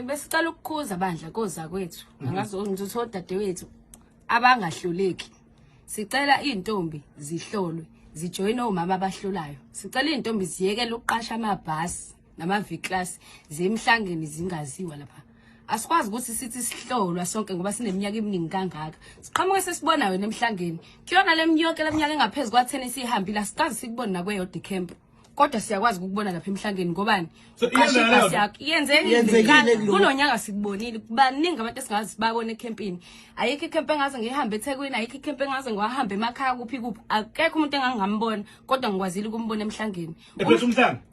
Besicela ukukhuza bandla koza kwethu angazongizothola dadewethu abangahluleki. Sicela intombi zihlolwe zijoyine omama abahlolayo. Sicela intombi ziyekele ukuqasha amabhasi nama-V-class zemhlangeni zingaziwa lapha. Asikwazi ukuthi sithi sihlolwa sonke ngoba sineminyaka eminingi kangaka. Siqhamuke sesibona wena emhlangeni. Kuyona leminyaka engaphezulu kwa10 esihambile asikazi sikubona nakweyodi camp. Kodwa siyakwazi ukubona lapha emhlangeni ngobani? Yenzekile kulonyaka sikubonile baningi abantu esingazi babone ecampini. Ayikho icamp engaze ngihambe eThekwini, ayikho icamp engaze ngiwahambe emakhaya kuphi kuphi. Akekho umuntu engangambona kodwa ngikwazile ukumbona emhlangeni.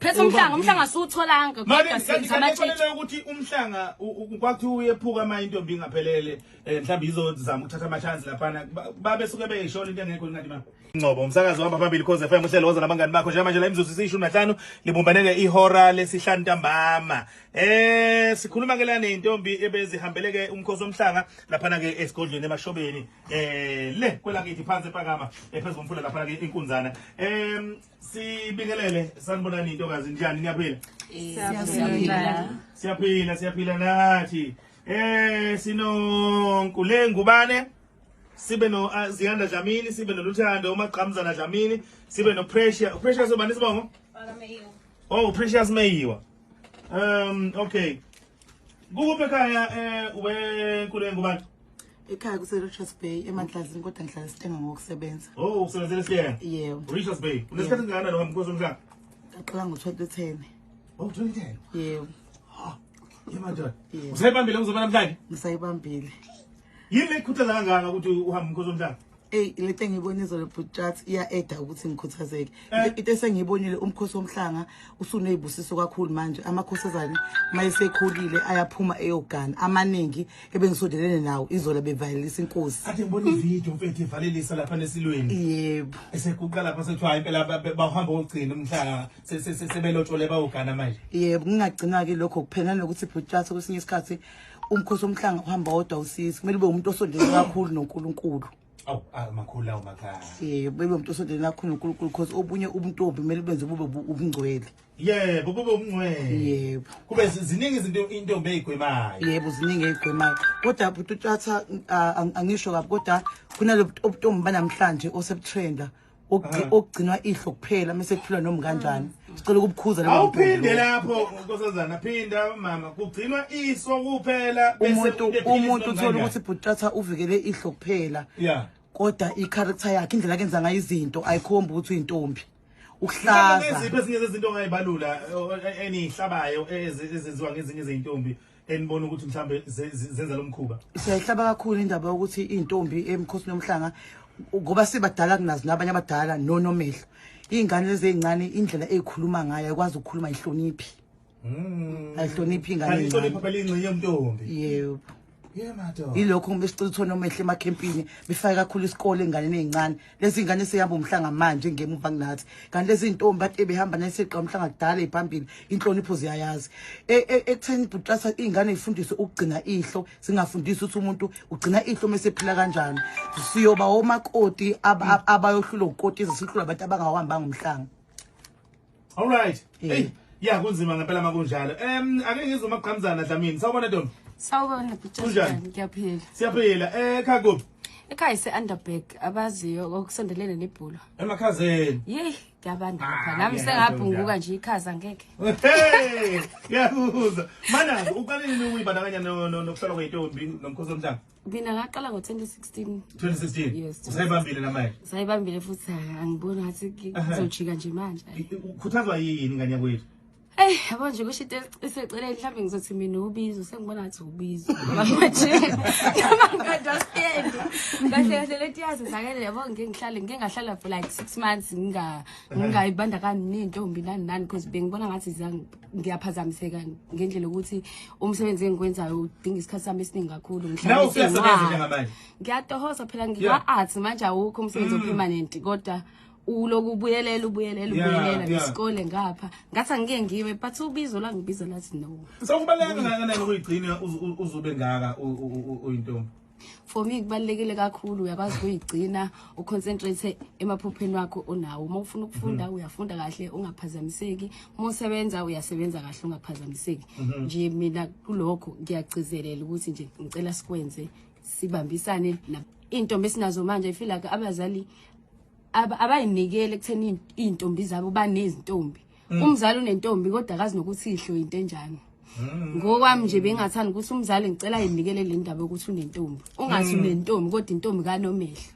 Phethe umhlanga asutholanga kodwa senza ukuthi umhlanga kwathi uyephuka ama intombi ingaphelele mhlawumbe izozama ukuthatha ama chance lapha babe suke beyishola into engekho ngathi ma Ngcobo umsakazo wahamba phambili Khoze FM uhlelo woza nabangani bakho njengamanje la imzuzu isishumi5 libumbaneke ihora lesihlanu ntambama. Sikhuluma ke la nentombi ebezihambeleke umkhosi omhlanga lapha na ke esigodlweni emashobeni le kwelakithi phansi ephakama phezulu komfula lapha na ke inkunzana. Sibingelele sanibonani intokazi njani niyaphila? Siyaphila nathi. Sino Nkulengubane sibe no Ziyanda Dlamini, sibe no Luthando uMaqhamzana Dlamini, sibe no Precious ubani sibongo? Oh, Precious Meyiwa. Okay. Kuphi ekhaya uNkulengubane? Ekhaya kuseRichards Bay eMandlazini kodwa ngihlala sithenga ngokusebenza. Oh, usebenzele Siyanda? Yebo. Richards Bay. Unesikhathi ngana lo mkhosi omhlanga? Ngaqala ngo2010. Oh, 2010. Yebo. Yemadoda. Usayibambile ukuzoba namhlanje? Ngisayibambile. Yini ekukhuthaza kangaka ukuthi uhambe umkhosi omhlanga? Lento engiyibona izolo Butchat iya-eda ukuthi ngikhuthazeke. Into esengiyibonile umkhosi omhlanga usunezibusiso kakhulu manje amakhosazana mayesekhulile ayaphuma eyogana amaningi ebengisondelene nawo izola bevalelisa inkosi. Athi ngibona ivideo mfethu ivalelisa lapha nesilweni. Yebo. Esekuqa lapha sethiwa impela bahamba ukugcina umhlanga sebelotshole bayogana manje. Yebo ngingagcina ke lokho kuphela nokuthi Butchat kwesinye isikhathi umkhosi omhlanga uhamba wodwa usisi kumele ube umuntu osondelene kakhulu noNkulunkulu. Awu amakhulu lawo makhaya. Yebo bebe umuntu osondelene kakhulu noNkulunkulu because obunye ubuntombi kumele benze bube ubungcwele. Yebo bube ubungcwele. Yebo. Kube ziningi izinto intombi ezigwemayo. Yebo ziningi ezigwemayo. Kodwa Butchatha angisho kabi kodwa kunalo ubuntombi banamhlanje osebutrenda okugcinwa ihlo kuphela mase kuphila noma kanjani. Sicela ukubukhuza la muntu. Awuphinde lapho nkosazana phinda mama kugcinwa iso kuphela bese umuntu uthola ukuthi Butchatha uvikele ihlo kuphela. Yeah. Kodwa i-character yakhe indlela akenza ngayo izinto ayikhomba ukuthi uyintombi. Ukuhlaza. Izipho ezinye izinto ongayibalula enihlabayo ezenziwa ngezinye izintombi enibona ukuthi mhlambe zenza lomkhuba. Siyayihlaba kakhulu indaba ukuthi intombi emkhosini omhlanga ngoba sibadala kunazi nabanye abadala nonomehlo. Ingane lezi ezincane indlela ezikhuluma ngayo akwazi ukukhuluma ihloniphi. Ayihloniphi ingane. Ayihloniphi phela ingcenye yomntombi. Yebo. Yemadoda. Ilokho besicela uthona omehle emakhempini befaka kakhulu isikole enganeni ezincane. Lezi ingane seyihamba umhlanga manje ngemuva kunathi. Kanti lezi intombi ade behamba naseqa umhlanga kudala ephambili inhlonipho ziyayazi. Ekutheni Butchatha ingane ifundiswe ukugcina ihlo, singafundisi ukuthi umuntu ugcina ihlo mesephila kanjani. Siyoba omakoti abayohlula ukoti ezisihlula abantu abangahambanga umhlanga. All right. Hey, yeah kunzima ngempela makunjalo. Ake ngizwe uMaqhamzana Dlamini. Sawubona Ntombi? Sawubona Butchatha ngiyaphila. Siyaphila. Ekhaya kuphi? Ekhaya ise-Underberg abaziyo okusondelene nebhulu. Emakhazeni. Ngiyabanda lapha. Nami sengabhunguka nje ikhaza ngeke. Hey! Ngiyakuzwa. Manazi uqalile ukuyibandakanya nokuhlala kweintombi nomkhosi omhlanga? Mina ngaqala ngo2016. 2016. Yes. Usayibambile namanje? Sayibambile futhi angiboni ngathi ngizojika nje manje. Ukhuthazwa yini ngane yakwethu? Yabo nje kusho into iseceleni mhlawumbe ngizothi mina ubizo sengibona ngathi ubizo ngoba manje understand kahle lethi yazi sakele yabo ngeke ngahlala for like 6 months ngingayibandakani nentombi nani because bengibona ngathi ngiyaphazamiseka ngendlela ukuthi umsebenzi engikwenzayo udinga isikhathi sami esiningi kakhulu mhlawumbe ngiyatohoza phela ngiwa-arts manje awukho umsebenzi opermanent kodwa uloku ubuyelela ngesikole ngapha ngathi angike ngiwe but ubizo la ngibiza lathi no. So kubaleka kangakanani ukuyigcina uzube ngaka uyintombi? For me kubalekile kakhulu uyakwazi ukuyigcina uconcentrate emaphupheni wakho onawo uma ufuna ukufunda uyafunda kahle ungaphazamiseki uma usebenza uyasebenza kahle ungaphazamiseki nje mina kulokho ngiyagcizelela ukuthi nje ngicela sikwenze sibambisane intombi esinazo manje I feel like abazali abayinikele ekutheni intombi zabo banezintombi umzali unentombi kodwa akazi nokuthi ihlo into enjani ngokwami nje bengathanda ukuthi umzali ngicela ayinikele le ndaba ukuthi unentombi ungathi unentombi kodwa intombi kaNomehlo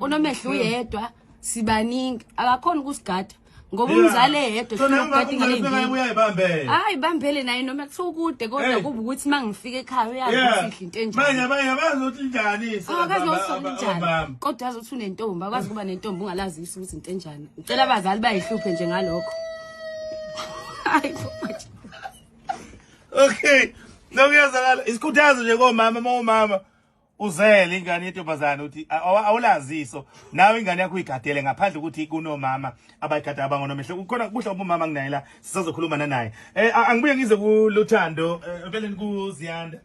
uNomehlo uyedwa sibaningi akakhona ukusigada ngoba umzali eyedwa sona uyayibambela hayi bambele naye noma kuthiwa kude kodwa kuba ukuthi mangifika ekhaya uyazi ukuthi into enjani manje bazothi njani akazi ukuthi njani kodwa azothi unentombi akwazi kuba nentombi ungalazisi ukuthi into enjani ngicela abazali bayihluphe nje ngalokho hayi okay lokuyazakala isikhuthazo nje komama uzele ingane yentombazana uthi awulaziso nawe ingane yakho uyigadele ngaphandle ukuthi kunomama abayigada abangonomehlo kukhona kuhla umama nginayela sisazokhuluma naye angibuye ngize kuLuthando vele nikuziyanda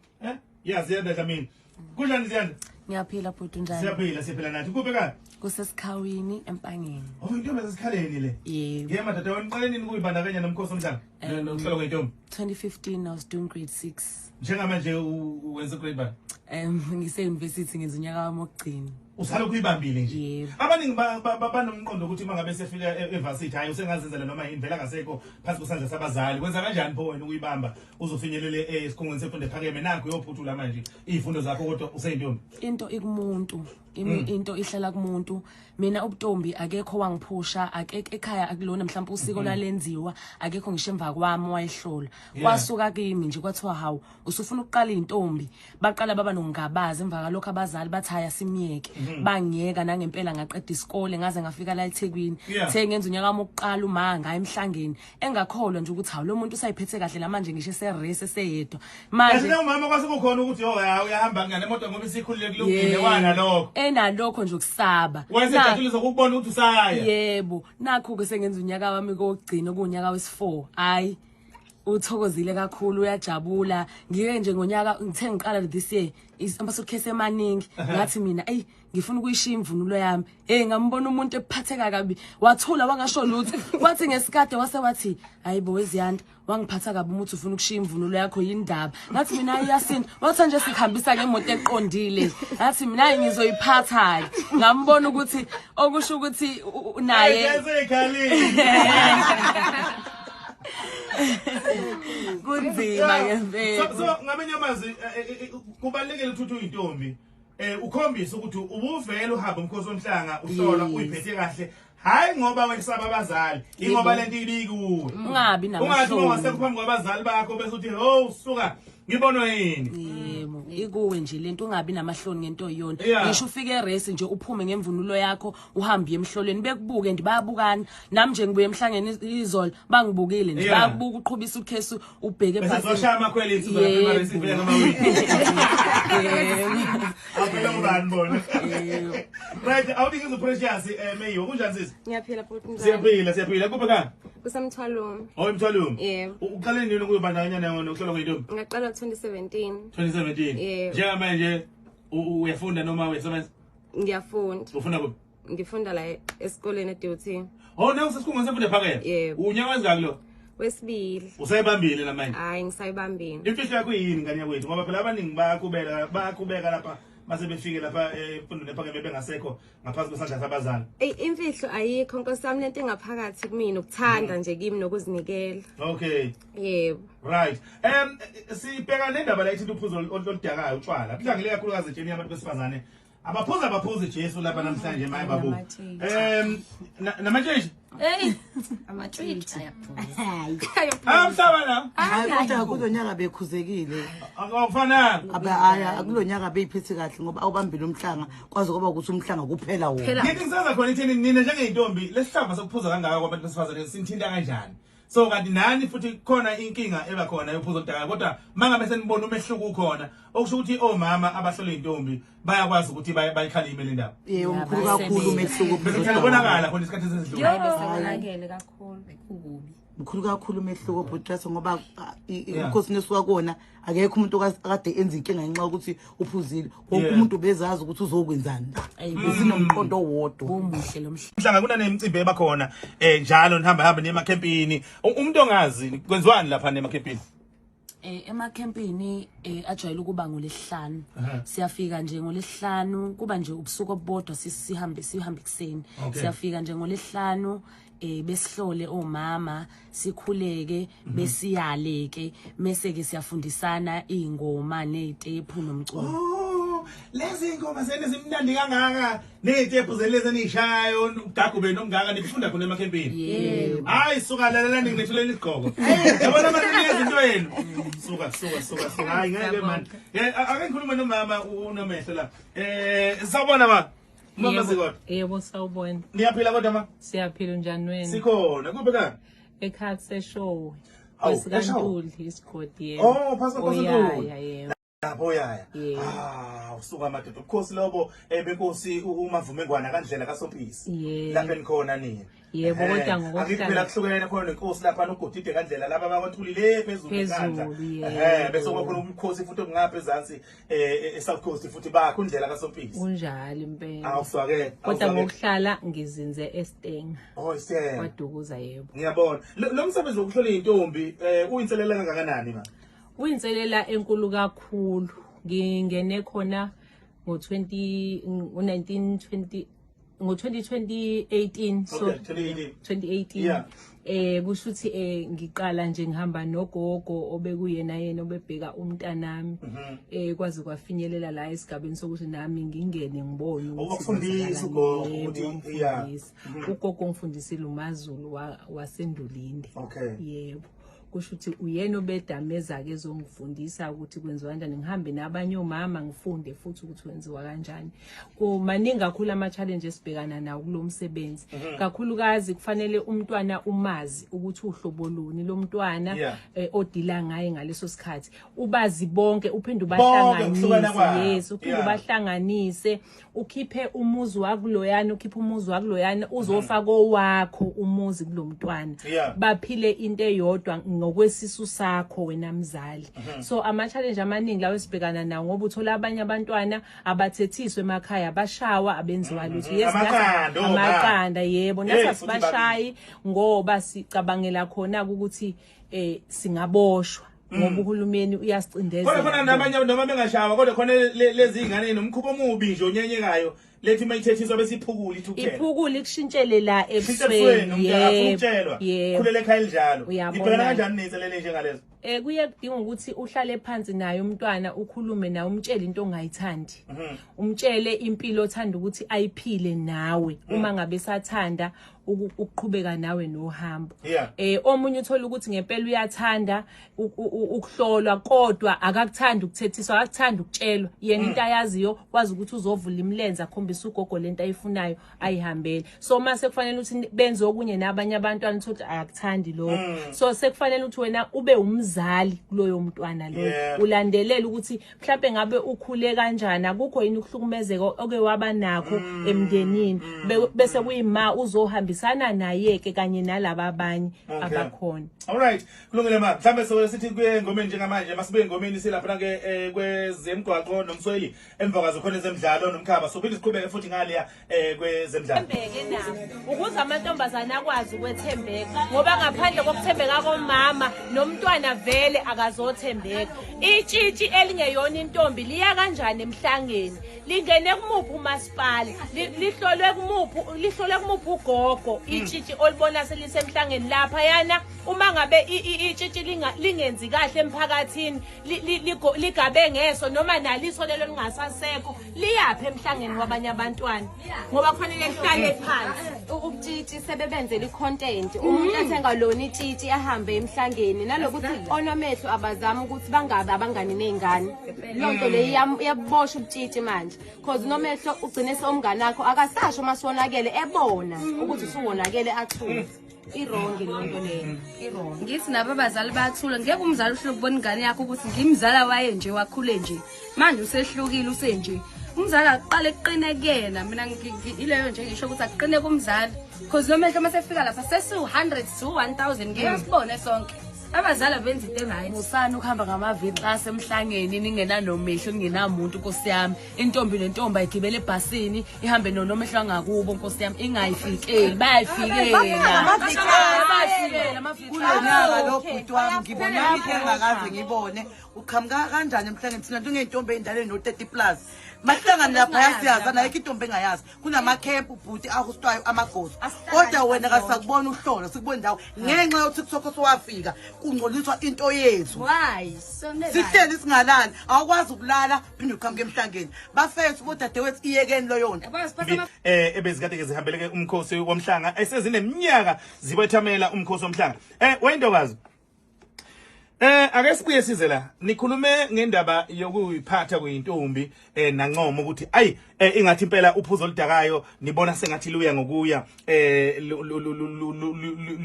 Ziyanda Dlamini kunjani Ziyanda Ngiyaphila bhuti njani siyaphila nathi kuphi kana kusesikhawini empangeni intombi esesikhaleni le yema dada weniqaleni kuyibandakanya nomkhosi omhlanga nokuhlolwa kwentombi 2015 I was doing grade 6 njengamanje wenza grade bani ngise university ngenza unyaka wami wokugcina usalo kuyibambile nje yebo abaningi banomqondo ukuthi mangabe sefika evarsity hayi usengazenzela noma indlela ngaseko phansi kusandla sabazali kwenza kanjani pho wena ukuyibamba uzofinyelela esikhungweni semfundo ephakeme nakho uyophuthula manje izifundo zakho kodwa useyintombi into ikumuntu into ihlala kumuntu mina ubuntombi akekho wangiphusha akeke ekhaya akulona mhlawumbe usiko lalenziwa akekho ngisho emva kwami wayihlola kwasuka kimi nje kwathiwa hawu usufuna ukuqala intombi baqala baba nongabaza emva kalokho abazali bathaya simiyeke bangiyeka nangempela ngaqeda isikole ngaze ngafika la eThekwini ngenza unyaka wami wokuqala umanga emhlangeni engakholwa nje ukuthi hawu lo muntu usayiphethe kahle namanje ngisho serese seyedwa manje umama kwasekukhona ukuthi uyahamba ngane moto ngoba isikhulile kulungile wana lokho enalokho nje ukusaba wayesejathuliza ukubona ukuthi usaya yebo nakho ke sengenza unyaka wami kokugcina kunyaka wesi4 hayi uthokozile kakhulu uyajabula ngike nje ngonyaka ngithe ngiqala this year amasuitcase emaningi ngathi mina ngifuna ukuyishiya imvunulo yami ngambona umuntu ephatheka kabi wathula wangasho lutho wathi ngesikade wathi hayibo weziyanda wangiphatha kabi umuthi ufuna ukushiya imvunulo yakho yindaba ngathi mina iyasini wathi nje sikhambisa ngemoto eqondile ngathi mina ngizoyiphatha ngambona ukuthi okusho ukuthi naye kunzima ngempela so ngamenyamazi kubalekile ukuthi uyintombi ukhombisa ukuthi ubuvela uhamba umkhosi womhlanga uhlola uyiphethe kahle hayi ngoba wesaba abazali ingoba lento ibikuwe ungabi namahloni ungathi wasekuphambi kwabazali bakho bese uthi ho suka ngibonwa yini yebo ikuwe nje lento ungabi namahloni ngento yona ngisho ufike eresi nje uphume ngemvunulo yakho uhambe emhlolweni bekubuke ndibayabukana nami nje ngibuye emhlangeni izolo bangibukile nje bayabuka uqhubisa ukhesi ubheke phasi bashaya amakhwele insizwa lapha eresi vele ngamawiki aphela ngubani bona right awuthi ngizoprecious Meyo kunjani sisi Ngiyaphila bhuti siyaphila kuphi kana kusemthwalumi emthwalumi yebo uqale nini ukuyibandakanya nokuhlolwa kwentombi ngaqala 2017 2017 njengamanje uyafunda noma uyasebenza ngiyafunda ufunda kuphi ngifunda la esikoleni eDUT nawe usesikhungweni semfundo ephakeme unyaka wenzani lo wesibili usayibambile namanje hayi ngisayibambile imfihlo yakho yini ngane kwethu ngoba phela abaningi bayaqhubeka lapha mase befike lapha emfundweni ephakeme bengasekho ngaphansi kwesandla sabazali imfihlo ayikho nkosami lento engaphakathi kumina ukuthanda nje kimi nokuzinikela okay yebo right sibheka nendaba la ithi uphuzo oludakayo utshwala kuhlangile kakhulukazi etsheni yabantu besifazane abaphuza Jesu lapha namhlanje maye babu namatsheshi ama-treat amhlaba la hayi kodwa kulonyaka bekhuzekile akufananga aya kulonyaka beyiphethe kahle ngoba awubambile umhlanga kwaze kuba ukuthi umhlanga kuphela wona ngithi ngisaza khona ithini nina njengeyintombi lesihlava sokuphuza kangaka kwabantu besifazane sinthinta kanjani so kanti nani futhi khona inkinga eba khona yophuzo oludakayo kodwa mangabe senibona umehluko ukhona okusho ukuthi omama abahlola intombi bayakwazi ukuthi bayikhalime le ndaba umkhulu kakhulu umehluko bekubonakala khona isikhathi sesidlule besebonakele kakhulu bekukubi mkhulu kakhulu umehluko bhutraso ngoba inkosi nesuka kona akekho umuntu akade enza inkinga ngenxa ukuthi uphuzile wonke umuntu bezazi ukuthi uzokwenzani besinomqondo owodwa umuhle lo mhlaba mhlanga kunanemicimbi ebakhona njalo nihamba nemakhempini umuntu ongazi kwenziwani lapha nemakhempini emakhempini ajwayele ukuba ngolesihlanu siyafika nje ngolesihlanu kuba nje ubusuku obodwa sihambe kuseni siyafika nje ngolesihlanu besihlole omama sikhuleke besiyaleke mase ke siyafundisana izingoma nezitepu nomculo lezi ngoma sene zimnandi kangaka nezitepu zelezi enishayo ugagube nomngaka nifunda khona emakhempini hayi suka lalelani ngithuleni igqoko yabona manje izinto yenu suka hayi ngeke man ake ngikhulume nomama unomehlo la sawubona ma mama sikona yebo sawubona niyaphila kodwa ma siyaphila njani wena sikhona kuphi ka ekhaya seshow Wesikantuli isigodi yebo oh phasa Nkosikazi yebo lapho yaya usuka madoda ukhosi lobo benkosi umavumengwana kandlela kaSophisi lapha enikhona nini yebo kodwa ngokuhlala akuphela kuhlukene khona nenkosi lapha nogodide kandlela laba bakwaNthulile phezulu enkandla bese kukhona umkhosi futhi ongapha ezansi eSouth Coast futhi bakho indlela kaSophisi kunjalo impela awusake kodwa ngokuhlala ngizinze eSteng Steng kwaDukuza yebo ngiyabona lo msebenzi wokuhlola intombi uyinselela kangakanani ma uyinselela enkulu kakhulu ngingene khona ngo-2018 so 2018 kusho ukuthi ngiqala nje ngihamba nogogo obekuyena yena obebheka umntanami kwaze kwafinyelela la esigabeni sokuthi nami ngingene ngibone ukufundisa ugogo ukuthi ugogo ngifundisile uMaZulu wasendulinde yebo kusho ukuthi uyena obedameza ke ezongifundisa ukuthi kwenziwa kanjani ngihambe nabanye omama ngifunde futhi ukuthi kwenziwa kanjani kumaningi kakhulu ama challenge esibhekana nawo kulomsebenzi kakhulukazi kufanele umntwana umazi ukuthi uhlobo luni lo mntwana odila ngaye ngaleso sikhathi ubazi bonke uphinde ubahlanganise uphinde ubahlanganise ukhiphe umuzi wakuloyana ukhiphe umuzi wakuloyana uzofaka owakho umuzi kulomntwana baphile into eyodwa ngokwesisu sakho wena mzali so ama challenge amaningi lawo esibhekana nawo ngoba uthola abanye abantwana abathethiswe emakhaya bashawa abenziwa lutho amaqanda yebo nasasibashayi ngoba sicabangela khona ukuthi singaboshwa ngoba uhulumeni uyasicindezela khona nabanye noma bengashawa kodwa khona lezi ingane nomkhubo omubi nje onyenyekayo lethi mayithethiswa besiphukula ithukela iphukula ikushintshele la ebusweni yebo khulele ekhaya elinjalo ibhekana kanjani nezinselele njengalezo kuye kudinga ukuthi uhlale phansi naye umntwana ukhulume naye umtshele into ongayithandi umtshele impilo othanda ukuthi ayiphile nawe uma ngabe sathanda ukuqhubeka nawe nohambo omunye uthola ukuthi ngempela uyathanda ukuhlolwa kodwa akakuthandi ukuthethiswa akakuthandi ukutshelwa yena into ayaziyo wazi ukuthi uzovula imlenze akhombisa ugogo lento ayifunayo ayihambele so mase kufanele ukuthi benze okunye nabanye abantwana ukuthi akakuthandi lokho so sekufanele ukuthi wena ube umzali kuloyo mntwana lo ulandelela ukuthi mhlawumbe ngabe ukhule kanjani akukho yini ukuhlukumezeka oke waba nakho emndenini bese kuyima uzohambisana naye ke kanye nalabo abanye abakhona alright kulungile ma mhlambe so sithi kuye ngomeni njengamanje masibe ngomeni silapha ke kwezemgwaqo nomsweli emva kwazo khona ezemidlalo nomkhaba so phinde siqhubeke futhi ngaliya kwezemidlalo ukuze amantombazana akwazi ukwethembeka ngoba ngaphandle kokuthembeka komama nomntwana vele akazothembeka itshitshi elingeyona intombi liya kanjani emhlangeni lingene kumuphi umasipala lihlolwe kumuphi ugogo itshitshi olibona selisemhlangeni lapha yana uma ngabe itshitshi lingenzi kahle emphakathini ligabe ngeso noma naliso lelo lingasasekho liyaphi emhlangeni wabanye abantwana ngoba kufanele lihlale phansi ubutshitshi sebebenzela icontent umuntu athengalona itshitshi ahambe emhlangeni nalokuthi onomehlo abazama ukuthi bangabe abangani nezingane lonto le iyabosha ubutshitshi manje because nomehlo ugcine somngane wakho akasasho masonakele ebona ukuthi usuwonakele athuze irongi lonto leyo irongi ngithi nabo abazali bayathula ngeke umzali uhlule ukubona ingane yakho ukuthi ngimzala waye nje wakhule nje manje usehlukile usenje umzali aqale eqine kuyena mina ileyo nje ngisho ukuthi aqine kumzali Because lo mehlo masefika lapha sesi100 to 1000 ngeke sibone sonke. Abazali benza into right. Musana ukuhamba ngamavili asemhlangeni ningena nomehlo ningenamuntu Nkosi yami. Intombi nentombi ayigibele ebhasini ihambe nomehlo angakubo Nkosi yami ingayifikeli bayayifikela. Kulonyaka lo bhuti wami ngibona ngingakaze ngibone uqhamuka kanjani emhlangeni thina njengeyintombi endaleni no30 plus. Mahlangana lapha yasiyazana ayikho intombi engayazi kunama camp bhuti akusitwayo amagosi kodwa wena kasakubona uhlolo sikubona ndawo ngenxa yokuthi kusokho sowafika kungcoliswa into yethu Why? sihleli singalali awukwazi ukulala phinde uqhamuke emhlangeni bafethu bodadewethu iyekeni lo yonto ebezikade ke zihambeleke umkhosi womhlanga esezineminyaka zibethamela umkhosi womhlanga wayintokazi ake sibuye size la nikhulume ngendaba yokuyiphatha kweintombi nancomo ukuthi ayi ingathi impela uphuzo oludakayo nibona sengathi luya ngokuya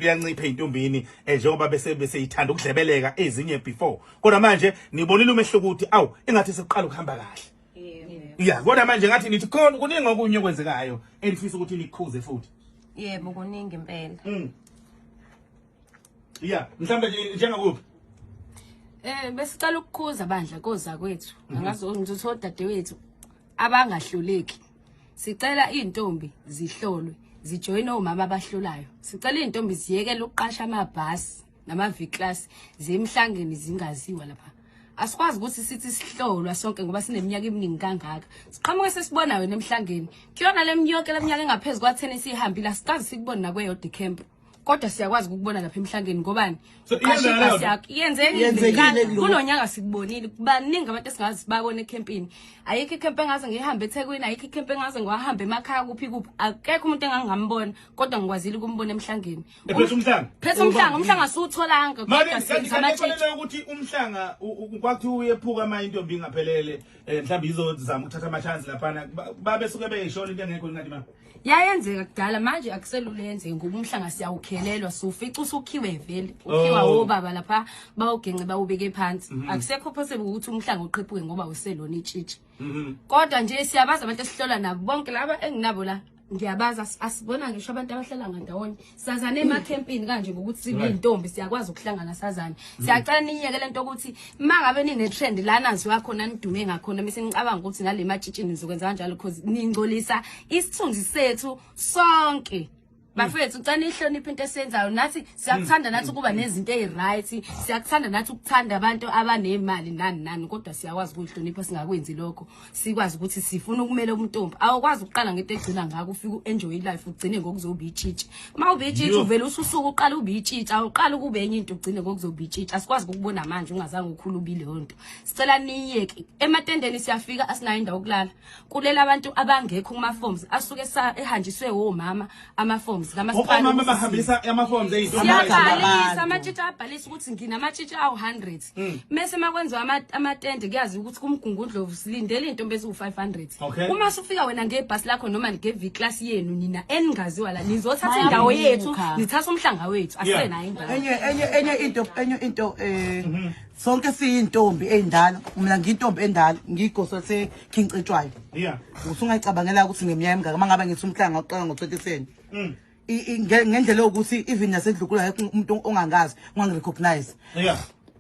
liyancipha eintombini njengoba bese ithanda ukudlebeleka ezinye before kodwa manje nibonile umehlo ukuthi awu ingathi sekuqala ukuhamba kahle yeah kodwa manje ngathi nithi khona kuningi okunye okwenzekayo elifisa ukuthi nikhuze futhi Yebo kuningi impela. yeah mhlambe nje njengakuphi Besicela ukukhuza bandla koza kwethu. Angazi ngizothola dadewethu abangahluleki. Sicela intombi zihlolwe, zijoyine omama abahlolayo. Sicela intombi ziyekele ukuqasha amabhasi nama-V-class zemhlangeni zingaziwa lapha. Asikwazi ukuthi sithi sihlolwa sonke ngoba sineminyaka eminingi kangaka. Siqhamuke sesibona wena emhlangeni. Kuyona leminyaka leminyaka engaphezulu kwa10 esihambile asikazi sikubona nakweyodi camp. Kodwa siyakwazi ukubona lapha emhlangeni ngobani yenzekile kulonyaka sikubonile baningi abantu esingazi babone ecampini ayikho icamp engaze ngihambe eThekwini ayikho icamp engaze ngihambe emakhaya kuphi akekho umuntu engangambona kodwa ngikwazile ukumbona emhlangeni phethe umhlanga asutholanga kodwa sengamatshela ukuthi umhlanga kwathi uyephuka ama intombi ngaphelele mhlawumbe izozama ukuthatha ama chance lapha babe suke beyishona into engekho ngathi ma yayenzeka kudala manje akuselule yenzeke ngoba umhlanga siyawukhelelwa sofica usukhiwe vele ukhiwa obaba lapha bawugenge bawubeke phansi akusekho possible ukuthi umhlanga uqhephuke ngoba uselona itshitshi kodwa nje siyabaza abantu esihlola nabo bonke laba enginabo la ngiyabaza asibona ngisho abantu abahlala ngandawonye sazana emacampini kanje ngokuthi sibe intombi siyakwazi ukuhlangana sazana siyacela niyeke lento ukuthi mangabe nine trend la naziwa khona nidume ngakhona bese ngicabanga ukuthi ngale matshitshini nizokwenza kanjalo because ningcolisa isithunzi sethu sonke bafethu ucane ihlonipha into esenzayo nathi siyakuthanda nathi kuba nezinto eziright siyakuthanda nathi ukuthanda abantu abanemali nani kodwa siyakwazi ukuhlonipha singakwenzi lokho sikwazi ukuthi sifuna ukumela umuntombi awukwazi uqala ngento egcina ngako ufika uenjoy life ugcine ngokuzoba itshitshi mawuba itshitshi uvela ususuka uqala ube itshitshi awuqala kube enye into ugcine ngokuzoba itshitshi asikwazi ukubona manje ungazange ukhulubile lonto sicela niyeke ematendeni siyafika asinayo indawo yokulala kulela abantu abangekho kuma forms asuke ehanjiswe omama ama forms omama bahambisa ama forms siyabhalisa amatshitshi abhalisa ukuthi nginamatshitshi awu100 mase makwenziwa amatende kuyazi ukuthi kumgungundlovu silindele intombi eziwu500 uma sufika wena ngebhasi lakho noma ngeV-class yenu nina eningaziwa la nizothatha indawo yethu nithatha umhlanga wethu asena indawo enye into sonke siyintombi endala mina ngiyintombi endala ngigoso seKingcetshwayo usungayicabangela ukuthi ngeminyaka emingaka mangabe ngithi umhlanga oqala ngo2010 ngendlela ukuthi even nasedlukula umuntu ongangazi ungangirecognize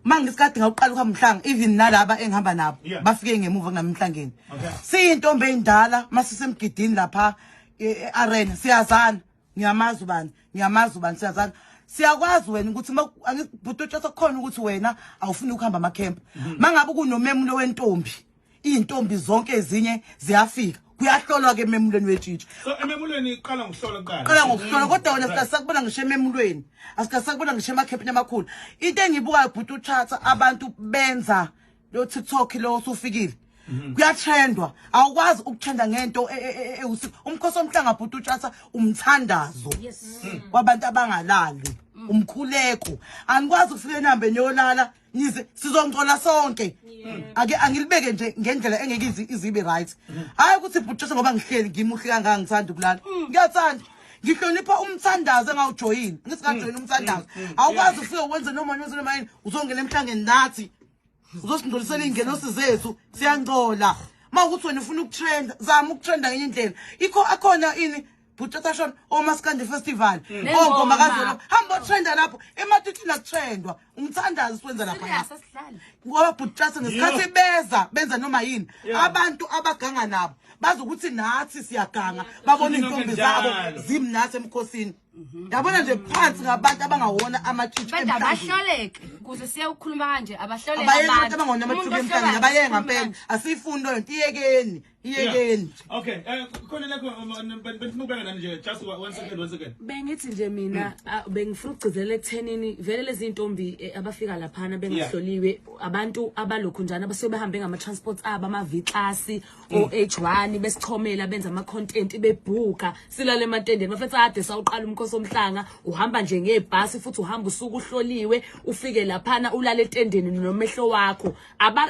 mangisikade ngawuqala ukuhamba umhlanga even nalaba engihamba nabo bafike ngemuva kunami emhlangeni siyintombi endala masisemgidini lapha arena siyazana ngiyamazi ubani siyazana siyakwazi wena ukuthi angibhutotshasa khona ukuthi wena awufuni ukuhamba ama camp mangabe kunomemulo wentombi intombi zonke ezinye ziyafika kuyahlolwa ke ememulweni wetshitshi so ememulweni iqala ngokuhlola qala ngokuhlola kodwa wena sikasakubona ngisho ememulweni asikasakubona ngisho emacampini amakhulu into engibukayo bhuti uchatha abantu benza lo TikTok lo sufikile kuyatrendwa awukwazi ukutrenda ngento umkhosi omhlanga bhuti uchatha umthandazo kwabantu abangalali umkhuleko anikwazi ukufika enambeni yolala nize sizongcola sonke ake angilibeke nje ngendlela engeke izibe right hayi ukuthi bhuti ngoba ngihleli ngimuhle kangaka ngithanda ukulala ngiyathanda ngihlonipha umthandazo engawujoyini ngisikajoyini umthandazo awukwazi ufike ukwenza noma mayini uzongena emhlangeni nathi uzosingcolisela ingenosi zethu siyangcola mawukuthi wena ufuna ukutrenda zama ukutrenda ngenye indlela ikho akhona ini Butata Shona oMaskandi Festival Nengoma. ongoma kaZulu hamba trenda lapho ematitini akutrendwa umthandazi siwenza lapha Sasihlala. ngoba Butata ngesikhathi benza noma yini abantu abaganga nabo bazokuthi nathi siyaganga babona intombi zabo zimnathi emkhosini yabona nje phansi ngabantu abangawona amatshitshi Benda abahloleke kuze siye ukukhuluma kanje abahloleke abayenza abangona amatshitshi emhlanje abayenga ngempela asifundo lento iyekeni Okay, khona lakho befuna ukubeka nani nje just 1 second. Bengithi nje mina bengifuna ukugcizelela ekuthenini vele lezi intombi abafika laphana bengahloliwe abantu abalokhu njana abasuke behambe ngama transports aba ama V-class o H1 besichomela benza ama content bebhuka silale ematendeni mafethu ade sawuqala umkhosi omhlanga uhamba nje ngebhasi futhi uhamba usuku uhloliwe ufike laphana ulale etendeni nomehlo wakho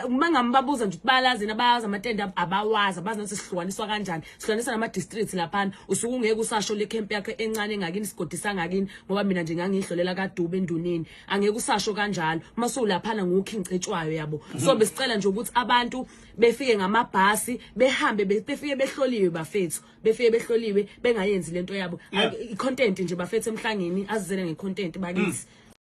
mangambabuza nje balazi nabayazi amatende abawazi abazi ukuthi sihlukaniswa kanjani sihlukanisa nama districts laphana usuku ungeke usasho le camp yakhe encane ngakini sigodisa ngakini ngoba mina nje ngangihlolela kaDube enduneni angeke usasho kanjalo maso laphana ngukhincetshwayo yabo so besicela nje ukuthi abantu befike ngamabhasi behambe befike behloliwe bafethu befike behloliwe bengayenzi lento yabo icontent nje bafethu emhlangeni azizele ngecontent bakithi